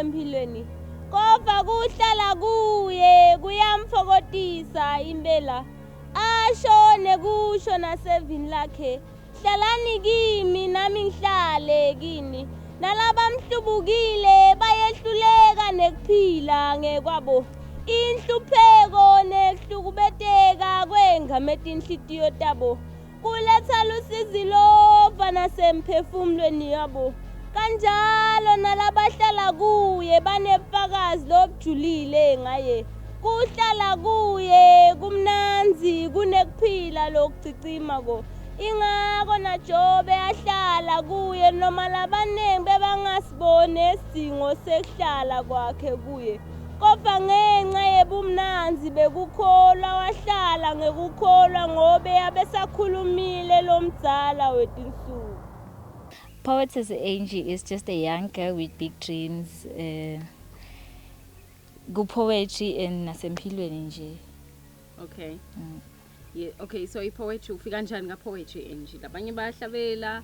empilweni kodwa kuhlala kuye kuyamfokotisa impela ashone kusho nasevini lakhe hlalani kimi nami ngihlale kini nalabamhlubukile bayehluleka nekuphila ngekwabo inhlupheko nekuhlukubeteka kwengamete inhlitiyo tabo kuletha lusizi lova nasemphefumulweni yabo kanjalo nalabahlala kuye banebufakazi lobujulile ngaye kuhlala kuye kumnanzi kunekuphila lokucicima ko ingako naJobe ahlala kuye noma labanengi bebangasibone isidingo sekuhlala kwakhe kuye kodwa ngenxa yebumnanzi bekukholwa wahlala ngekukholwa ngobe abesakhulumile lo mdzala wetinsuku. Poetess Angie is just a young girl with big dreams. Good poetry and nasempilweni nje. Okay. Yeah, okay, so poetry ufika kanjani nga poetry Angie? Labanye bayahlabela,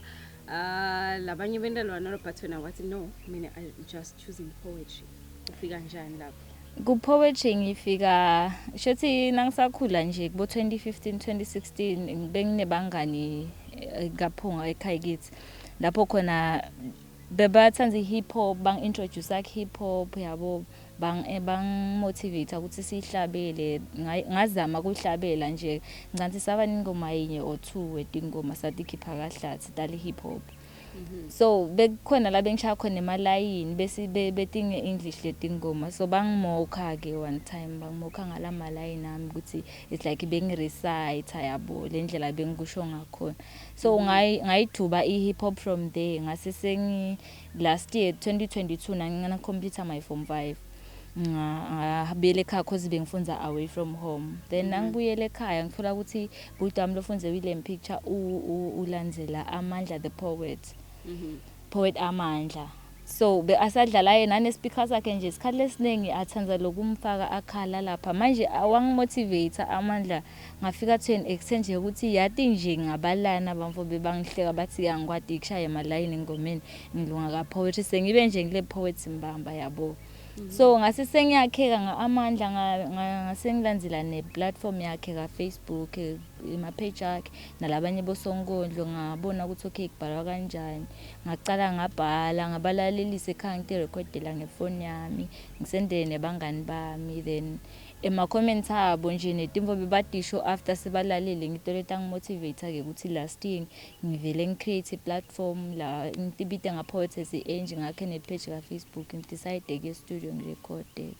labanye bendalwana but wena wathi no, mina I'm just choosing poetry. Ufika kanjani lapho? Ku poetry ngifika shothi nangisakhula nje kubo 2015 2016 benginebangani ngaphunga ekhaya kithi lapho khona bebathanza hip hop bang introduce hip hop yabo bang motivate ukuthi sihlabele ngazama ukuhlabela nje ngicansi saba ingoma yinye or two wetingoma satikhipha kahlathi tali hip hop. So bekhona la bengishaya khona emalayini bese betinge English letingoma so bangimokha ke one time bangimokha ngala malayini ami ukuthi it's like bengirecite yabo lendlela bengikusho ngakhona so ngayithuba hip hop from there ngase sengi last year 2022 ngana complete my form 5 ngabele ekhaya cause bengifunza away from home then ngibuyele ekhaya ngithola ukuthi budami lofunze William Picture ulandzela Amandla the poet poet Amandla so asadlala yena nespeaker sakhe nje isikhathi lesiningi athanza lokumfaka akhala lapha manje awangimotivate Amandla ngafika to an extent nje ukuthi yathi nje ngabalana bamfo bebangihleka bathi yangikwadi ukushaya emalini ngomeni ngilunga ka poetry sengibe nje ngile poet Mbamba yabo. So ngase sengiyakheka ngaAmandla ngasengilandzela neplatform yakhe ka Facebook ema page yakhe nalabanye bosonkondlo ngabona ukuthi okay kubhalwa kanjani ngacala ngabhala ngabalalelisa ekhaya ngirecordela ngefoni yami ngisendele nebangani bami then ema comments abo nje netimvo bebadisho after sibalalele ngitoleta ngimotivate ke ukuthi last year ngivele ngicreate platform la ngitibita nga Poetess Angie ngakhe ne page ka Facebook ngidecide ke studio ngirecord ke.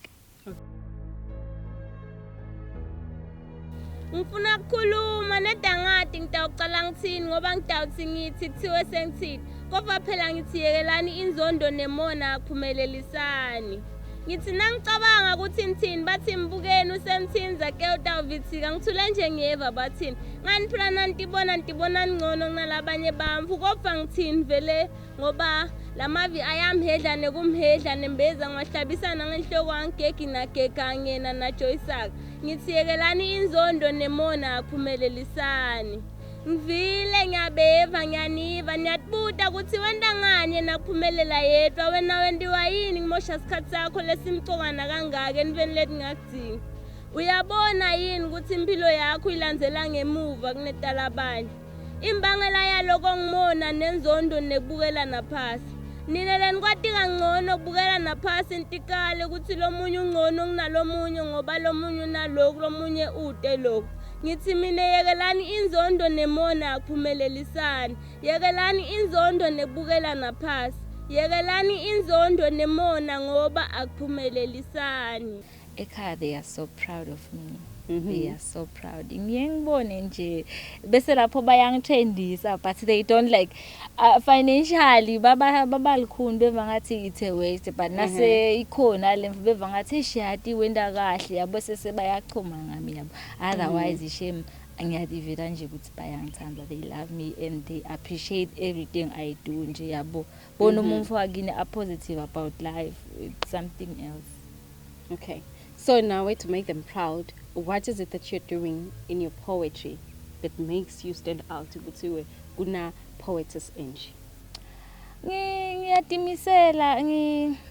Ngifuna ukukhuluma nedangati ngitawucala ngithini ngoba ngidawuthi ngithi kuthiwe sengithini kodwa phela ngithi yekelani inzondo nemona akuphumelelisani ngithi nangicabanga ukuthi ngithini bathi mbukeni usemthinza ke utawuvithika ngithule nje ngiyeva bathini ngani phela nantibona ngcono kunalabanye bamfu kodwa ngithini vele ngoba lamavi ayamhedla nekumhedla nembeza ngahlabisana ngenhloko angigegi nagega ngena na Joyce ngithi yekelani inzondo nemona akuphumelelisani ngivile ngiyabeva ngiyaniva niyatbuta ukuthi wenda nganye nakuphumelela yedwa wena wendiwa yini ngimosha isikhathi sakho lesimcokana kangaka eniveni lethi ngakudinga uyabona yini ukuthi impilo yakho ilandzela ngemuva kunetala abanye imbangela yaloko ngimona nenzondo nekubukela naphasi nina lenikwati kangcono kubukela naphasi intikale ukuthi lomunye ungcono kunalomunye ngoba lomunye unaloku lomunye ude lokho ngithi mina yekelani inzondo nemona akuphumelelisani yekelani inzondo nekubukela naphasi yekelani inzondo nemona ngoba akuphumelelisani. Ekhaya they are so proud of me. They are so proud. Ngiyengibone nje bese lapho bayangithendisa but they don't like financially baba likhuni beva ngathi it's a waste but nase ikhona lemfu beva ngathi ishati wenda kahle yabo sese bayachuma ngami yabo otherwise ishame ngiyadivela nje ukuthi bayangithanda they love me and they appreciate everything I do nje yabo bona umuntu wakini a positive about life it's something else. Okay. So now way to make them proud, what is it that you're doing in your poetry that makes you stand out to Guna Poetess Angie? ngiyatimisela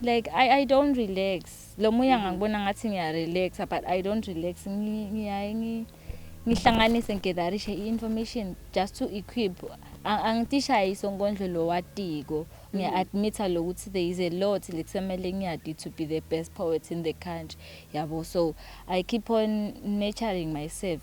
like I don't relax. Lo moya ngangibona ngathi ngiya relax but I don't relax. Ngihlanganise ngedarishe information just to equip. Angitisha isongondlo lo watiko. Ngiya-admita lokuthi there is a lot lekusemele ngiyadi to be the best poet in the country. Yabo, so I keep on nurturing myself.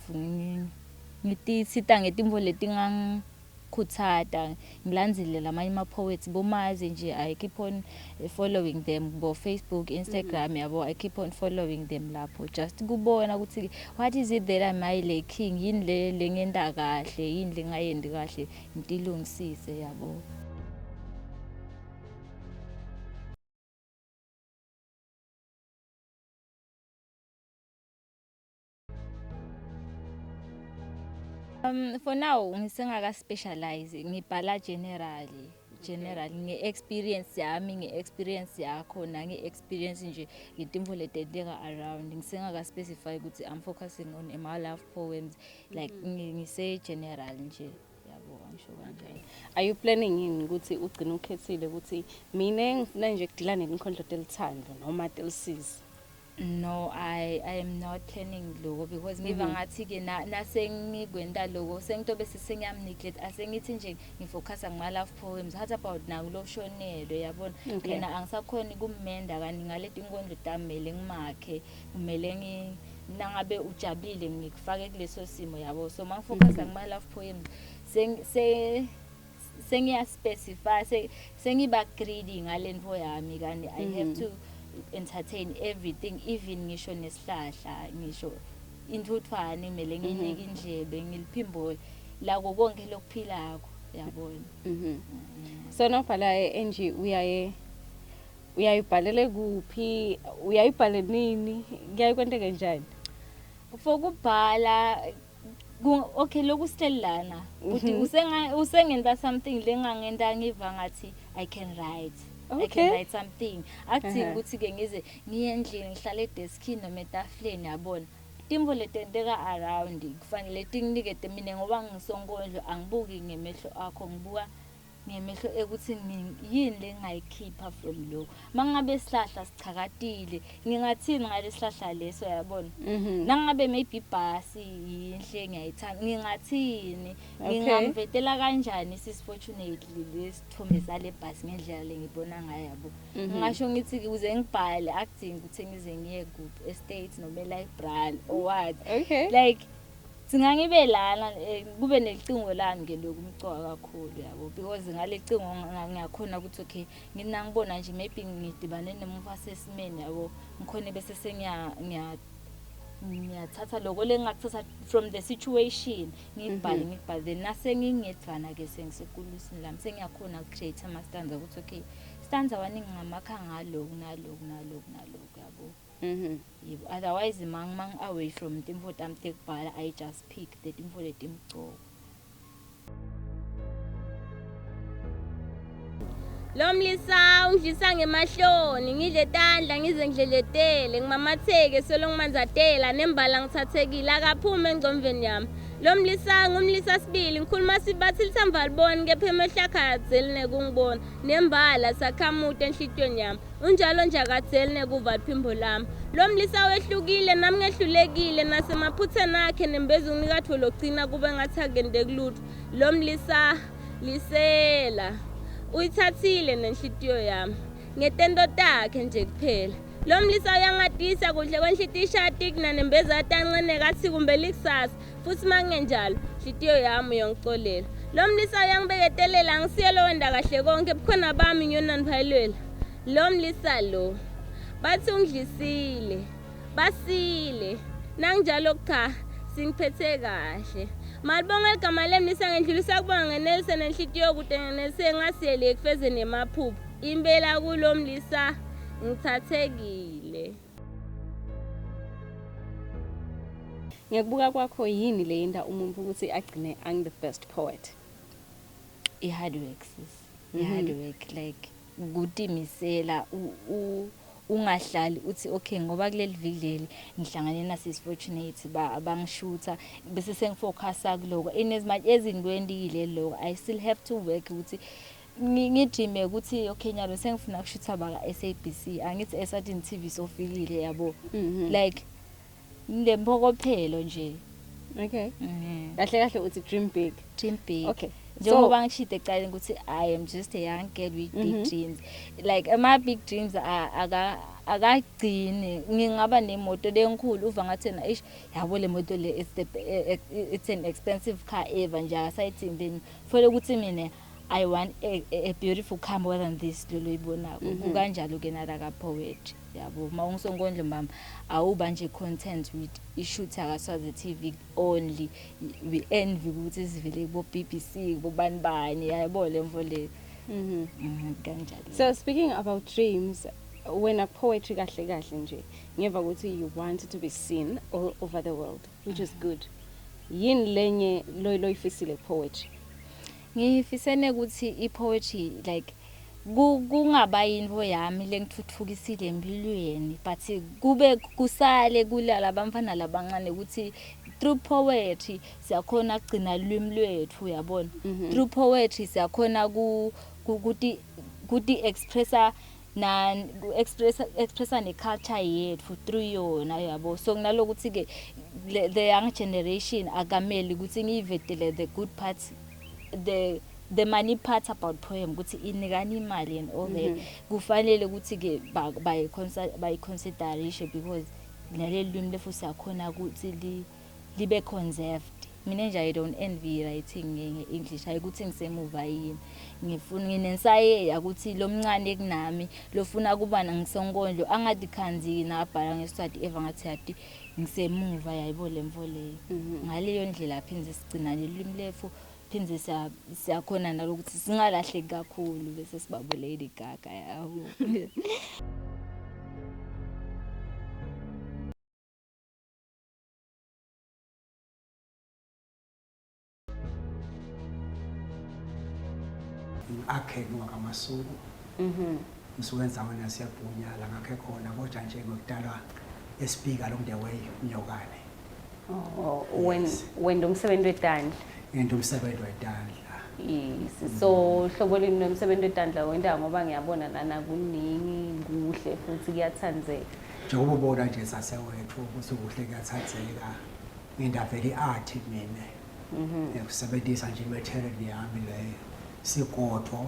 Ngitisita ngetimvo letingangikhutsata, ngilandzele lamanye ama-poets bomazi nje. I keep on following them bo Facebook, Instagram yabo. I keep on following them lapho just kubona ukuthi what is it that am I lacking, yini le ngenda kahle, yini lengayendi kahle, ngitilungisise yabo. For now ngisengaka specialize, ngibhala generally nge-experience yami, nge-experience yakho nange-experience nje ngetimvo letenteka around. Ngisengaka specify ukuthi I'm focusing on my love poems, like ngise general nje yabo, ngisho kanjalo. Are you planning yini ukuthi ugcine ukhethile ukuthi mina ngifuna nje ukudila nenkhondlo telithando noma telisize? No, I am not planning logo because ngiva ngathi ke nasengikwenda logo sengitobe sengiyamneglect, asengithi nje ngifocusa ngama love poems. What about nakulo shonelwe yabona, yena angisakhona kummenda kani ngaleti inkondlo tamele ngimakhe, kumele nangabe ujabulile ngikufake kuleso simo yabo. So mangifocusa ngama love poems sengiya specify, sengiba greedy ngalento yami kani I have to entertain everything, even ngisho nesihlahla, ngisho intuthwane kumele nginike indlebe, ngiliphimbo la konke lokuphilako yabona. So nobhala Angie uyayibhalele kuphi, uyayibhale nini, kuyayikwenteka njani? For kubhala okay lokustelana ukuthi usengenza something lengangenda ngiva ngathi I can write. Okay. I can write something. Akudingi ukuthi ke ngize ngiye endlini ngihlale edeskini noma etafuleni yabona. Timvo letenteka around kufanele tinginikete mina ngoba ngisonkondlo, angibuki ngemehlo akho, ngibuka ngemehlo ekuthi yini lengayikhipha from lo. Mangabe sihlahla sichakatile, ngingathini ngalesihlahla leso yabona. Nangabe maybe ibhasi yinhle ngiyayithanda, ngingathini, ngingamvetela kanjani sisfortunately lesithombe sale bhasi ngendlela lengibona ngayo yabo. Ngisho ngithi uze ngibhale, akudingi ukuthi ngize ngiye ku estate noma library or what. Like singangibe lana kube nelicingo lami ngeloku umcoka kakhulu yabo, because ngalecingo ngiyakhona ukuthi okay nginangibona nje maybe ngidibane nemufase esimeni yabo, ngikhona bese ngiyathatha lokho lengakuthatha from the situation ngibhale then nasengingedwana ke sengisekulusini lami sengiyakhona create ama stanza ukuthi okay stanza wani ngingamakha ngaloku naloku yabo. Otherwise mang away from timvo tami tekubhala, I just pick the timvo letimgcoka. Lomlisa ungidlisa ngemahloni, ngidle Tandla ngize ngidleletele, ngimamatheke solo ngimanzatela nembala ngithathekile akaphume engcomveni yami. Lomlisa ngumlisa sibili ngikhuluma sibathi lithamva libona kepha emehlakadzeli nekungibona nembala sakhamude enhlitweni yami. Unjalo nje akadzeli nekuva liphimbo lami. Lomlisa wehlukile nami ngehlulekile nasemaphutheni akhe nembezi unikatho logcina kube ngathi akende kulutho. Lomlisa lisela uyithathile nenhlitiyo yami ngetendo takhe nje kuphela. Lomlisa uyangadisa kudle kwenhlitiyo ishati kunanembeza atancane kathi kumbe likusasa futhi mangenjalo inhlitiyo yami uyongicolela. Lomlisa uyangibeketelela ngisiyelo wenda kahle konke bukhona bami nyona niphalwela. Lomlisa lo bathi ungidlisile basile nanginjalo cha singiphethe kahle. Malibonga igama lemlisa ngendlulisa kubonga ngenelise nenhlitiyo kude ngenelise ngasiyele kufezeni emaphupho. Imbela kulomlisa ngithathekile. Ngekubuka kwakho yini leyenda umuntu ukuthi agcine ang the best poet? I-hard work sis. I-hard work like ukutimisela ungahlali uthi okay ngoba kuleli viki ngihlangane nasisfortunate abangishootha bese sengifocusa kuloko in as much ezintweni lokho I still have to work ukuthi ngidreame ukuthi okay nyalo sengifuna ukushutha baka SABC angithi Eswatini TV sofikile yabo like ngemphokophelo nje. Okay. Kahle uthi dream big. Okay. Njengoba ngishide ecaleni ukuthi I am just a young girl with big dreams. Like my big dreams akagcini ngingaba nemoto lenkulu uva ngathi na yabo le moto le it's an expensive car ever nje asayithini then fole ukuthi mina I want a beautiful car more than this lo ibonako kanjalo ke nala ka poet yabo mawungisongondle mama awuba nje content with ishoot akaswazi TV only we envy ukuthi sivele kubo BBC kubani bani yabo le mvo le kanjalo. So speaking about dreams, when a poetry kahle nje ngeva ukuthi you want to be seen all over the world, which is good. Yini lenye lo ifisile poetry? Ngifisene ukuthi ipoetry like kungaba yinto yami lengithuthukisile empilweni but kube kusale kulala abamfana labancane ukuthi through poetry siyakhona kugcina ulimi lwethu yabona. Through poetry siyakhona ukuthi expressa ne culture yethu through yona yabo. So nginalokuthi ke the young generation akameli ukuthi ngivetele the good parts, the money part about poem ukuthi inikani imali and all that kufanele ukuthi ke by consideration because naleli lwimi lefu siyakhona ukuthi libe conserved. Mina nje I don't envy writing nge-English ayikuthi ngisemuva yini ngifuna nginensaye ukuthi lo mncane kunami lofuna kuba nangisonkondlo angadikhanzi nabhala ngeSiswati eva ngathi yati ngisemuva yayibo lemvo le ngaleyo ndlela phinze sigcina lelimi lefu phinze siyakhona nalokuthi singalahle kakhulu bese sibabule iGaga yawo. Akhe ngokamasuku ngisuke enzaweni yaseBunyala ngakhe khona kodwa nje ngokudalwa espeaker long the way unyokane. When umsebenzi weTandla. Ngento umsebenzi weTandla. Yes. So hlobo lini nomsebenzi weTandla wenda ngoba ngiyabona lana kuningi kuhle futhi kuyathandzeka. Njengoba ubona nje sasewethu ukuthi kuhle kuyathandzeka. Nginda vele art mina. Ukusebenzisa nje material yami leyo. Sikodwa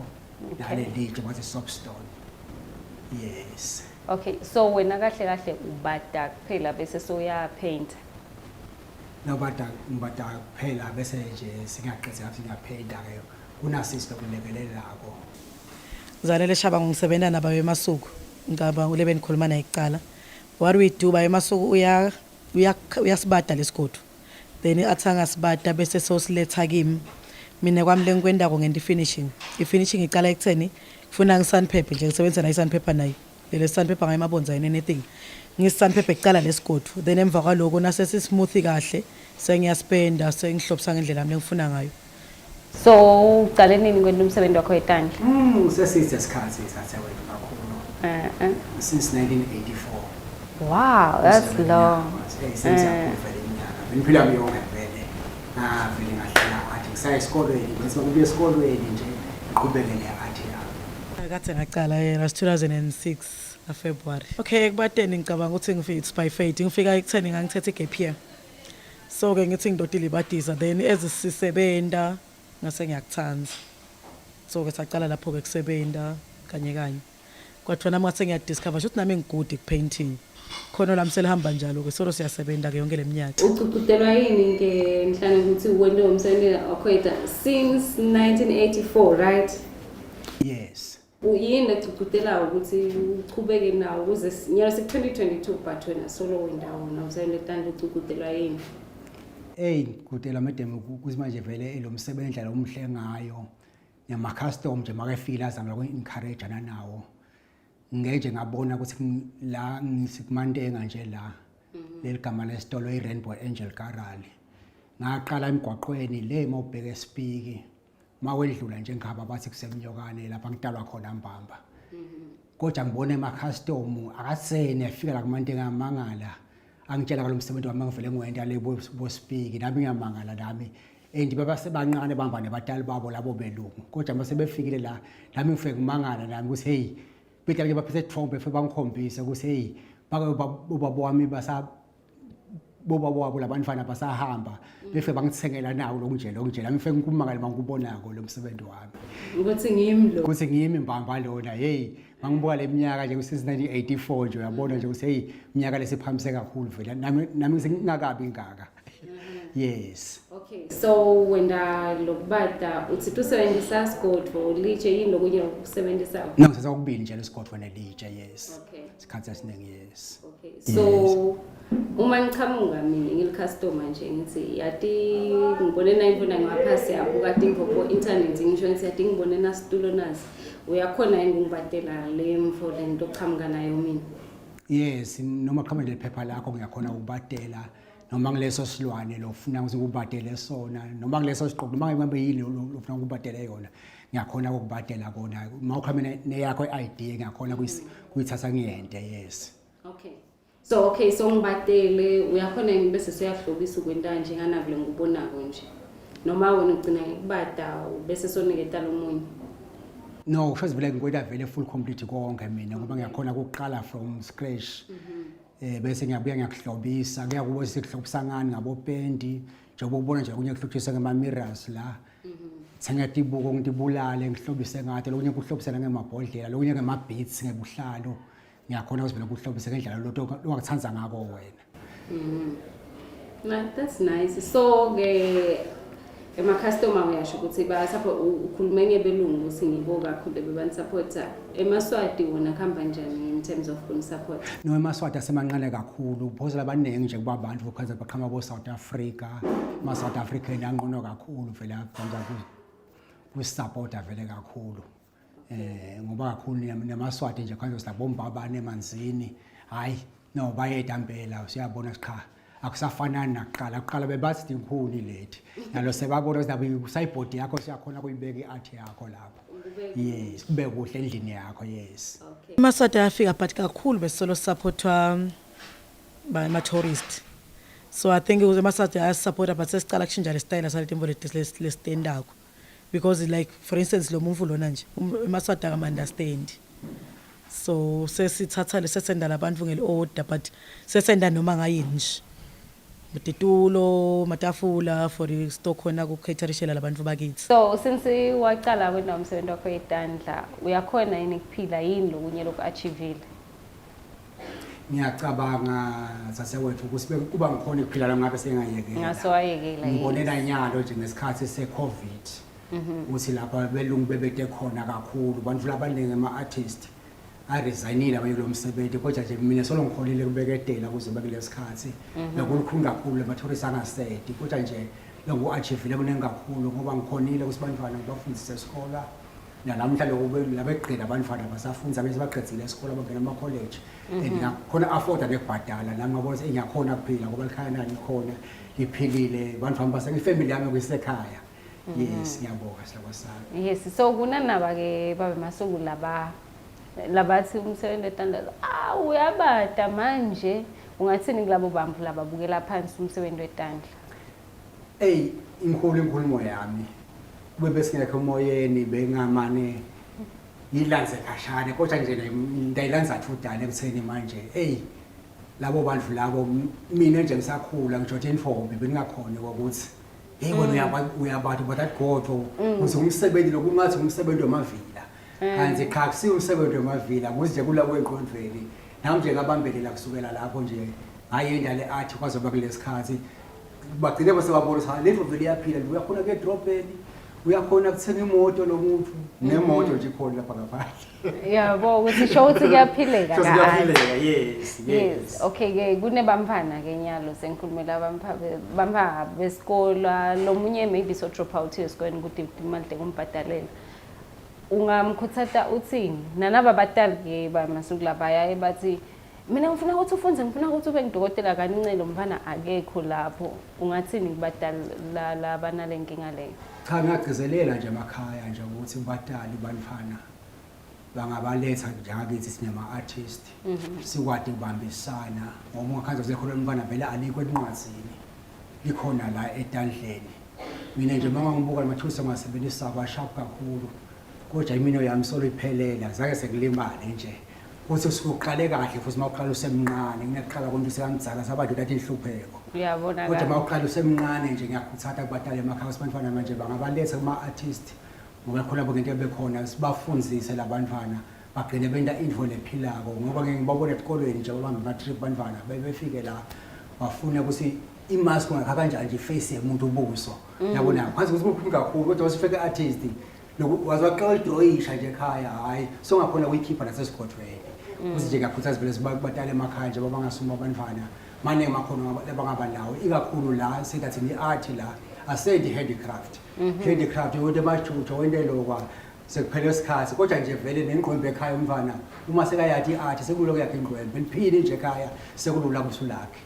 nale litshe bathi soapstone. Yes. Okay, so wena kahle ubada kuphela bese soya paint. Nobada ngibada kuphela bese nje singaqedzi ngathi ngiyapainta ke kuna system lekelelako. Zanele shaba ngisebenza naba bemasuku ngaba ulebe nikhuluma naye icala. What we do ba emasuku uyasibada lesigodwa. Then athanga sibada bese sosiletha kimi. Mina kwami lenkwendako ngenti finishing. I-finishing icala ekutheni kufuna ngisandpaper nje ngisebenza na isandpaper nayo. Lele sandpaper ngayimabonza yini anything. Ngisandpaper icala lesigodwa. Then emva kwaloko nasesi smooth kahle sengiyaspenda sengihlobisa ngendlela yami engifuna ngayo. So uqale nini kwenda umsebenzi wakho weTandla? Sesithe isikhathi sasewethu kakhulu. Since 1984. Wow, that's long. Impilo yami yonke vele vele ngahlala athi ngisaya esikolweni bese ngibuye esikolweni nje ngiqhubeke ne-art yami. Akathe ngaqala yena 2006 February. Okay, kubateni ngicabanga ukuthi ngifits by fate. Ngifika ekutheni ngangithethe igap year. So ke ngithi ngidodile ibadisa then ezisisebenta ngase ngiyakuthanda. So ke saqala lapho ke kusebenta kanye. Kwathi nami ngathi ngiyadiscover ukuthi nami ngigudi kupainting. Khona lami selihamba njalo ke solo siyasebenza ke yonke leminyaka. Ucucudelwa yini ke mhlanje ukuthi wena umsebenzi wakho since 1984, right? Yes. Uyini lecucudela ukuthi uchubeke nawo ukuze nyalo se 2022 but wena solo wendawo nomsebenzi weTandla ucucudelwa yini? Kudela madem ukuthi manje vele lo msebenzi lo mhle ngayo. Nyama custom nje makefila zama ku encourage ana nawo. Ngeje ngabona ukuthi la ngisimantenga nje la leligama lesitolo iRainbow Angel Garali ngaqala emgwaqweni le mawubheke esipiki mawedlula nje ngaba bathi kusemnyokane lapha ngidalwa khona mbamba kodwa ngibona ema-custom akasene afika la kumantenga amangala angitshela kalomsebenzi wami ngivele ngiwenda le bosipiki nami ngiyamangala nami and babasebancane bamba nebatali babo labo belungu kodwa mase befikile la nami ngifike ngimangala nami ukuthi hey bethe ke baphethe trompe fe bangikhombise ukuthi hey baba wami boba wabo labantwana basahamba befike bangithengela nawo lokunje nami ngifike ngikumangala mangikubonako lo msebenzi wami ukuthi ngiyimi mbamba lona hey mangibuka leminyaka nje kusizi 1984 nje uyabona nje ukuthi hey iminyaka lesiphamise kakhulu vele nami ngingakabi ingaka. Yes. Okay, so wenda lokubada uthi usebenzisa sigodvo litshe yini lokunye ukusebenzisa? No, senza ukubili nje lesigodvo nelitshe, yes. Okay. Isikhathi esiningi, yes. Okay. So uma ngichamuka mina ngilicustomer nje ngithi yati ngibone nayibona ngaphasi yabo kade ngipho internet ngisho ngithi yati ngibone na situlo nazi uyakhona yini ngibadela le mfo lento ochamuka nayo mina? Yes, noma qhamela iphepha lakho ngiyakhona ukubadela noma ngileso silwane lo ufuna ukuthi ukubadele sona noma kuleso siqoqo noma ngihambe yini lo ufuna ukubadela yona ngiyakhona ukubadela kona uma uqhamela neyakho iID ngiyakhona kuyithatha ngiyente. Yes. Okay, so ngibadele uyakhona ngibese siyahlobisa ukwenta nje ngana vile ngubonako nje noma wena ugcina ngikubada bese soniketa lomunye? No, first vele ngikwenda vele full complete konke mina ngoba ngiyakhona ukuqala from scratch. Bese ngiyabuya ngiyakuhlobisa kuyakuba sikuhlobisa ngani ngabopendi njengoba ubona nje kunye kuhlobisa ngama mirrors la thenga ibuko ngitibulale ngihlobise ngathi lokunye kuhlobisana ngemabhodlela lokunye ngema beats ngebuhlalo ngiyakhona ukuthi vele kuhlobise ngendlela lo ongakuthanza ngako wena. That's nice. So ema customer uyasho ukuthi ba support ukhuluma ngebelungu singibo kakhulu bebantu supporta emaswati wona khamba njani in terms of kun support? No, emaswati asemanqane kakhulu phose labanengi nje kuba abantu because baqhama bo South Africa ma South African angqono kakhulu vele akwenza ku supporta vele kakhulu ngoba kakhulu nemaswati nje kanje silabomba abane emanzini hayi no bayedambela usiyabona siqha akusafanani nakuqala bebathi inkhulu lethi nalo sebabona ukuthi usayibhodi yakho siyakhona kuyibeka iart yakho lapho. Yes, kube kuhle endlini yakho. Yes. Okay. Amaswati afika but kakhulu besolo supportwa by ama tourist. So I think it was amaswati ayasupporta but sesicala kushintsha le style asalethi imvolo le stand akho because like for instance lo muntu lona nje amaswati akama understand. So sesithatha lesesenda labantu ngeli order but sesenda noma ngayini nje mtitulo matafula for stock khona kucaterishela labantu bakithi. So since waqala wena umsebenzi wakho eTandla uyakhona yini kuphila yini lokunye lokuachievile? Ngiyacabanga sasewethu ukuthi kuba ngikhona ukuphila la ngabe sengayekela. Ngaso wayekela yini? Ngibonela nyalo nje ngesikhathi seCovid. Uthi lapha belungu bebete khona kakhulu bantu labaningi ama-artist aresignile abanye lo msebenzi kodwa nje mina solo ngikholile kubeketela kuze bakulesikhathi bekukhulu kakhulu ama-tourist angasedi kodwa nje loku-achievile kuningi kakhulu ngoba ngikhonile ukuthi bantwana bafundise esikole nalamhla labeqeda abantwana basafundisa bese baqedile esikole bangena ama-college and ngakhona afforda nekubhadala nami ngabona ukuthi ngiyakhona kuphila ngoba likhaya nani khona liphilile abantu bami ifamily yami kuyisekhaya. Yes, ngiyabonga sihloko sami. Yes, so kunanaba ke babe masuku labathi umsebenzi eTandla uyabada manje ungathini kulabo bantu lababukela phansi umsebenzi weTandla? Hey, inkulumo yami kube besingekho emoyeni bengamane yilanze kashane kodwa nje ndayilanza thudane ekutheni manje hey labo bantu labo mina nje ngisakhula ngijothi infombi bengakhona ukuthi hey wena uyabantu bathatgodho ukuthi umsebenzi lokungathi umsebenzi wamavila kanti cha kusiyo umsebenzi wamavila kuze kulabo enqondveni nami nje ngabambelela kusukela lapho nje ngayenda le art kwazoba kulesikhathi bagcine bose babona ukuthi le vele iyaphila uyakhona ke dropeni uyakhona kuthenga imoto lo muntu nemoto nje khona lapha ngaphandle. Yabo ukuthi show ukuthi kuyaphileka kahle. Kuyaphileka. Yes. Okay ke kunebamphana ke nyalo sengikhulumela bampa besikole lo munye maybe so drop out esikoleni ukuthi imali kumbhadalela ungamkhuthatha uthini nanaba batali ke bamasuku labaya ebathi mina ngifuna ukuthi ufunze ngifuna ukuthi ube ngidokotela kancane mfana akekho lapho ungathini kubadala labanale nkinga leyo? Cha ngiyagcizelela nje emakhaya nje ukuthi ubatali banifana bangabaletha njengakithi sinema artist sikwade ukubambisana ngoba ungakhanza zekhona umfana vele alikho enqwazini likhona la eTandleni mina nje mangibuka amathulusi engiwasebenzisa abasharp kakhulu kodwa imino yami solo iphelela zake sekulimale nje kuthi usuqale kahle futhi mawuqala usemncane kunaqala konke sekamdzala sabantu lathi inhlupheko uyabona kodwa mawuqala usemncane nje ngiyakhuthatha kubatale emakhaya sibantwana manje bangabaletha kuma-artist ngoba khona bonke bekhona sibafundzise labantwana bagcine benta into lephilako ngoba ngeke ngibabone esikolweni nje abahamba ama-trip bantwana befike la bafune ukuthi imask ungakha kanjani nje iface yomuntu ubuso yabona phansi ukuthi kukhulu kakhulu kodwa wasifike artist lokhu wazwaqala idroyisha nje ekhaya hayi so ngakhona ukuyikhipha nasesigodweni ukuthi nje ngakhuthaza vele sibatale emakhaya nje babangasuma abantwana manje amakhono labangaba lawo ikakhulu la sengathi ni-art la asendi handicraft handicraft wonke majujo wente lokwa sekuphela isikhathi kodwa nje vele nengqwembe ekhaya umfana uma sekayathi i-art sekuloko yakhe ingqwembe liphile nje ekhaya sekulula kuthi lakhe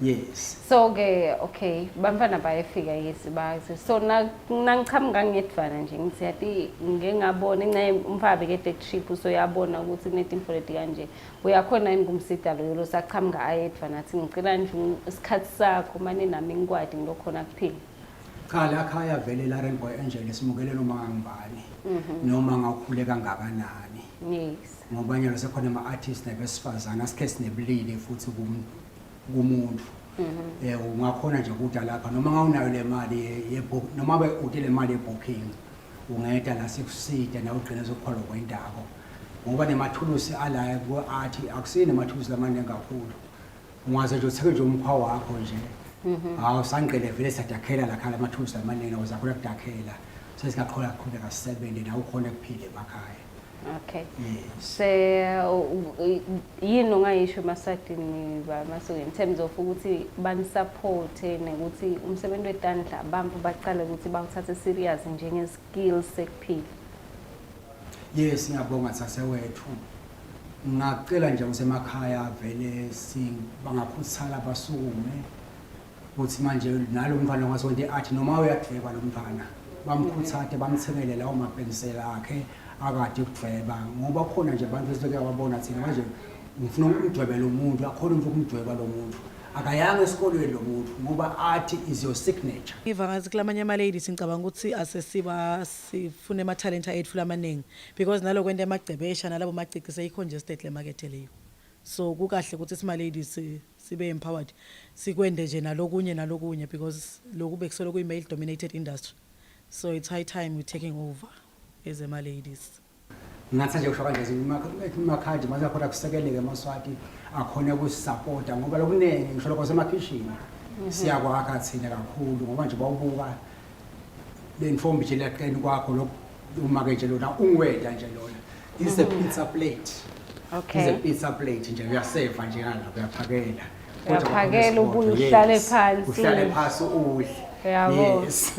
yes so ke okay bamfana bayefika yes bazi so nangichamuka ngedvana nje ngithi yathi ngengabona ngenxa umfabe ke trip so yabona ukuthi kunetimfo leti kanje uyakhona yini kumsidalo lo sachamuka ayedvana athi ngicela nje isikhathi sakho manje nami ngikwadi ngilokhona kuphila cha la khaya vele la Rainbow Angel simukele noma ngangibani noma ngakhule kangakanani yes ngoba nyalo sekhona ama-artist nebesifazana asikhe sinebulili futhi kumuntu ungakhona nje ukuthi lapha noma ngawunayo le mali noma uthi le mali ye-booking ungeda la sikuside nawe ugcine sokukholwa kwendako ngoba nemathulusi ala ku-art akusini nemathulusi lamaningi kakhulu ungaze nje utheke nje umkhwa wakho nje awusangqele vele siyadakhela la khaya amathulusi lamaningi uzakhona kudakhela sesingaqhola kuqhubeka sisebenze nawe ukhona kuphile emakhaya okay yes yini ongayisho emasatini bamasuku in terms of ukuthi banisupport nekuthi umsebenzi wetandla abantu baqale ukuthi bawuthathe serious njenge-skills sekuphila yes ngiyabonga sasewethu ngicela nje usemakhaya vele bangakhuthala basukume ukuthi manje nalo mfana ngasonto i-art noma uyadweba lo mfana bamkhuthathe bamthengele lawo mapensela akhe akade ukudweba ngoba khona nje abantu esibeke ababona thina manje ngifuna ukudwebela umuntu akhona ukumdweba lo muntu akayanga esikolweni lo muntu ngoba art is your signature ivangazi kulamanye ama-ladies ngicabanga ukuthi sifune ama-talent ethu lamaningi because nalo kwento emagcebesha nalabo macici seyi-congested le market leyo so kukahle ukuthi sima-ladies sibe empowered sikwende nje nalokunye because lokhu bekusolo kuyi-male dominated industry so it's high time we're taking over as ama-ladies ngathi nje kusho kanje emakhaya manje akhona kusekeleke emaswati akhona ukusupporta ngoba lokuningi ngisho lokho semakhishini siyakwakha thina kakhulu ngoba nje bawubuka le ntombi nje laqeni kwakho lokhu uma ke nje lona ungweda nje lona is a pizza plate okay is a pizza plate nje uyaseva nje ngala uyaphakela uyaphakela ubuye uhlale phansi uhlale phansi udle yabo yes